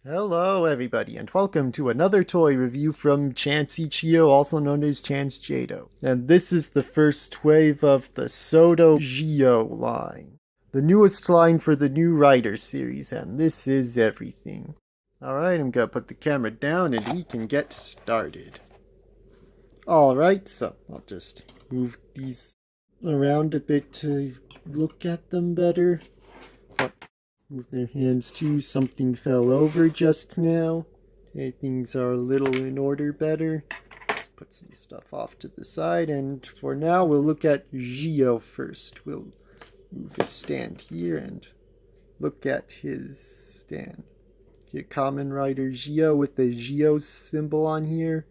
Hello everybody and welcome to another toy review from ChanceIchio's, also known as ChanceIchio's. And this is the first wave of the Sodo Gio line. The newest line for the new Rider series, and this is everything. Alright, I'm gonna put the camera down and we can get started. Alright, so I'll just move these around a bit to look at them better. Move their hands too. Something fell over just now. Okay, things are a little in order better. Let's put some stuff off to the side, and for now we'll look at Gio first. We'll move his stand here and look at his stand. Here, Kamen Rider Gio with the Gio symbol on here.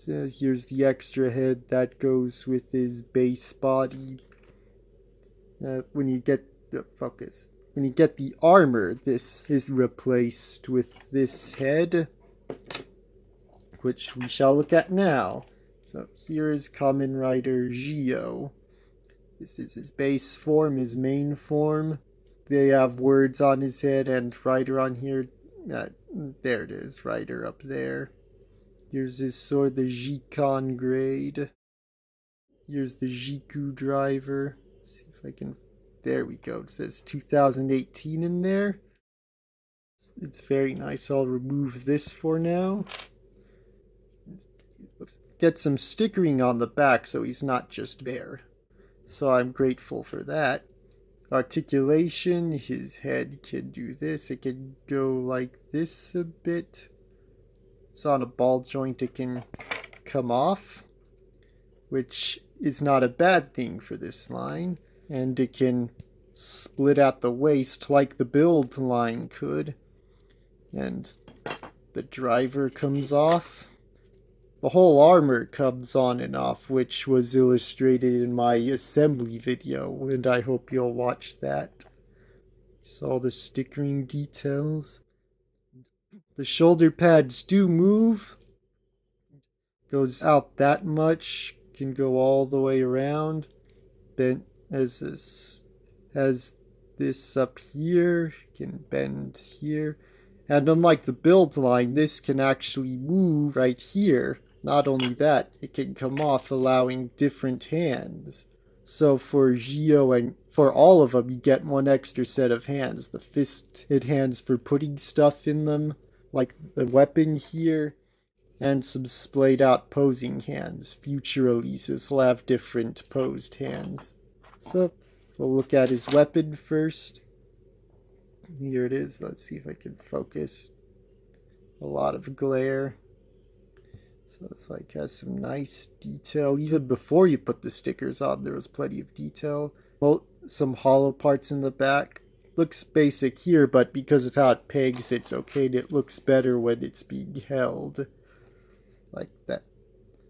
Here's the extra head that goes with his base body. When you get the focus. When you get the armor, this is replaced with this head, which we shall look at now. So here is Kamen Rider Gio. This is his base form, his main form. They have words on his head and Rider on here. There it is, Rider up there. Here's his sword, the Jikon grade. Here's the Jiku driver. Let's see if I can... There we go. It says 2018 in there. It's very nice. I'll remove this for now. Get some stickering on the back so he's not just bare. So I'm grateful for that. Articulation. His head can do this. It can go like this a bit. It's on a ball joint. It can come off, which is not a bad thing for this line. And it can split at the waist like the build line could. And the driver comes off. The whole armor comes on and off, which was illustrated in my assembly video, and I hope you'll watch that. Saw the stickering details. The shoulder pads do move. Goes out that much. Can go all the way around. Bent. As this up here, can bend here. And unlike the build line, this can actually move right here. Not only that, it can come off, allowing different hands. So for Gio and for all of them, you get one extra set of hands. The fisted hands for putting stuff in them, like the weapon here. And some splayed out posing hands. Future releases will have different posed hands. So, we'll look at his weapon first. Here it is. Let's see if I can focus. A lot of glare. So it's like has some nice detail. Even before you put the stickers on, there was plenty of detail. Well, some hollow parts in the back. Looks basic here, but because of how it pegs, it's okay. And it looks better when it's being held. Like that.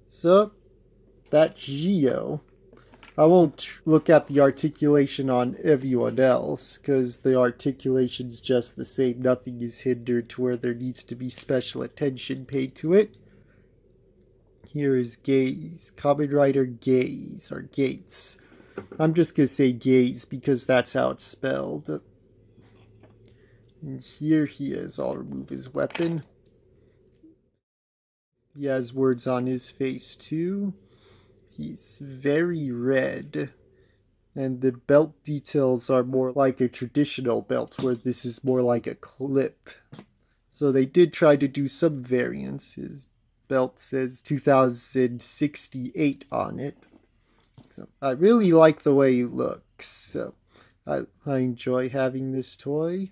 So, that's Gio. I won't look at the articulation on everyone else, because the articulation's just the same. Nothing is hindered to where there needs to be special attention paid to it. Here is Gaze. Kamen Rider Gaze, or Gates. I'm just going to say Gaze, because that's how it's spelled. And here he is. I'll remove his weapon. He has words on his face, too. He's very red, and the belt details are more like a traditional belt, where this is more like a clip. So they did try to do some variants. His belt says 2068 on it. So I really like the way he looks, so I enjoy having this toy.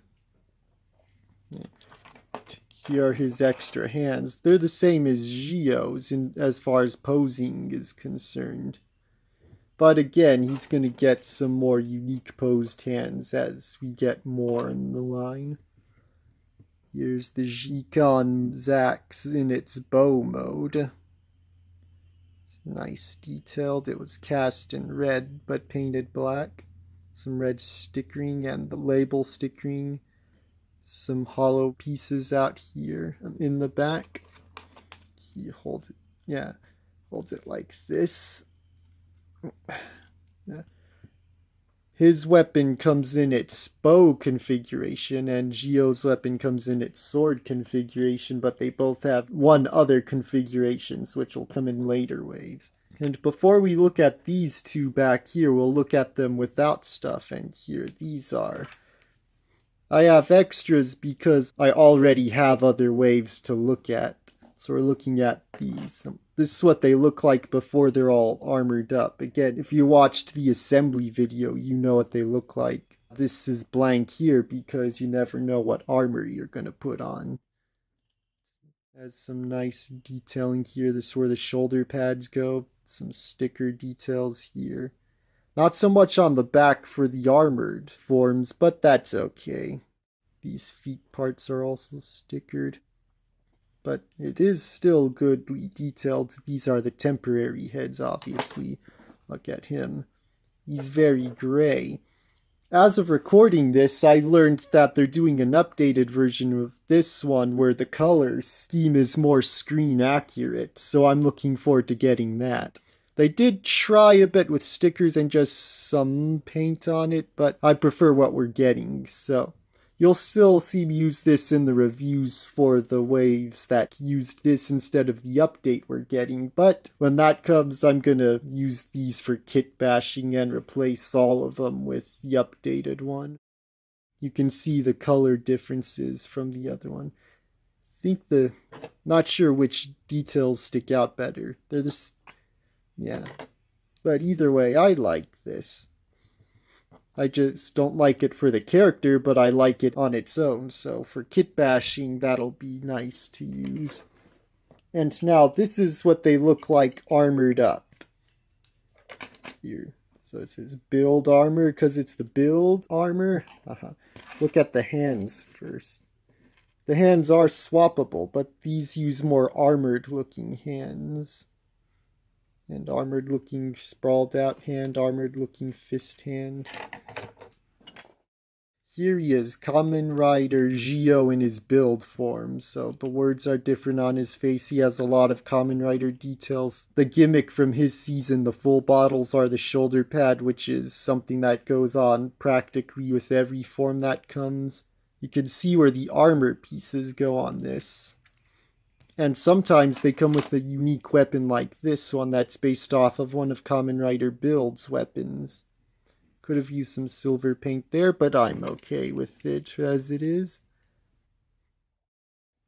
Here are his extra hands. They're the same as Gio's as far as posing is concerned. But again, he's going to get some more unique posed hands as we get more in the line. Here's the Jikon Zax in its bow mode. It's nice detailed. It was cast in red but painted black. Some red stickering and the label stickering. Some hollow pieces out here in the back. He holds it, holds it like this. His weapon comes in its bow configuration, and Gio's weapon comes in its sword configuration, but they both have one other configurations, which will come in later waves. And before we look at these two back here, we'll look at them without stuff, and here these are. I have extras because I already have other waves to look at. So we're looking at these. This is what they look like before they're all armored up. Again, if you watched the assembly video, you know what they look like. This is blank here because you never know what armor you're going to put on. Has some nice detailing here. This is where the shoulder pads go. Some sticker details here. Not so much on the back for the armored forms, but that's okay. These feet parts are also stickered. But it is still goodly detailed. These are the temporary heads, obviously. Look at him. He's very gray. As of recording this, I learned that they're doing an updated version of this one where the color scheme is more screen accurate, so I'm looking forward to getting that. They did try a bit with stickers and just some paint on it, but I prefer what we're getting, so you'll still see me use this in the reviews for the waves that used this instead of the update we're getting, but when that comes, I'm gonna use these for kit bashing and replace all of them with the updated one. You can see the color differences from the other one. Not sure which details stick out better. They're this, yeah. But either way, I like this. I just don't like it for the character, but I like it on its own, so for kit bashing, that'll be nice to use. And now, this is what they look like armored up. Here. So it says build armor, because it's the build armor. Look at the hands first. The hands are swappable, but these use more armored-looking hands. And armored-looking sprawled-out hand, armored-looking fist hand. Here he is, Kamen Rider Gio in his build form, so the words are different on his face. He has a lot of Kamen Rider details. The gimmick from his season, the full bottles, are the shoulder pad, which is something that goes on practically with every form that comes. You can see where the armor pieces go on this. And sometimes they come with a unique weapon like this one that's based off of one of Kamen Rider Build's weapons. Could have used some silver paint there, but I'm okay with it as it is.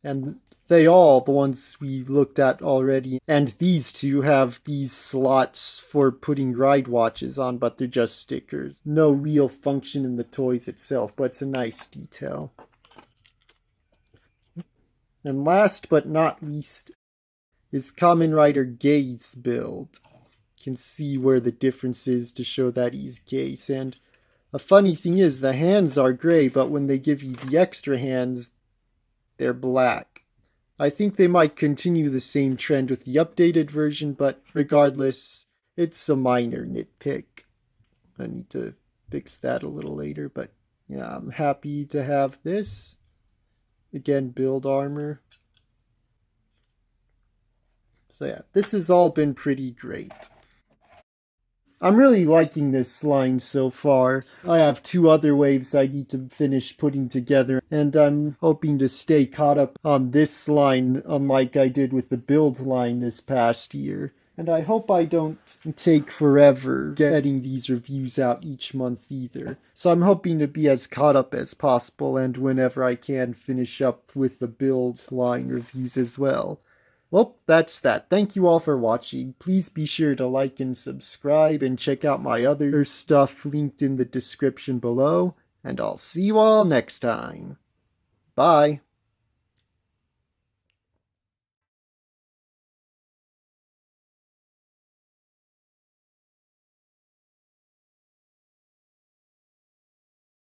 And they all, the ones we looked at already, and these two have these slots for putting ride watches on, but they're just stickers. No real function in the toys itself, but it's a nice detail. And last but not least is Kamen Rider Gay's build. You can see where the difference is to show that he's gay. And a funny thing is, the hands are gray, but when they give you the extra hands, they're black. I think they might continue the same trend with the updated version, but regardless, it's a minor nitpick. I need to fix that a little later, but yeah, I'm happy to have this. Again, build armor. So yeah, this has all been pretty great. I'm really liking this line so far. I have two other waves I need to finish putting together, and I'm hoping to stay caught up on this line, unlike I did with the build line this past year. And I hope I don't take forever getting these reviews out each month either. So I'm hoping to be as caught up as possible, and whenever I can, finish up with the build line reviews as well. Well, that's that. Thank you all for watching. Please be sure to like and subscribe, and check out my other stuff linked in the description below. And I'll see you all next time. Bye.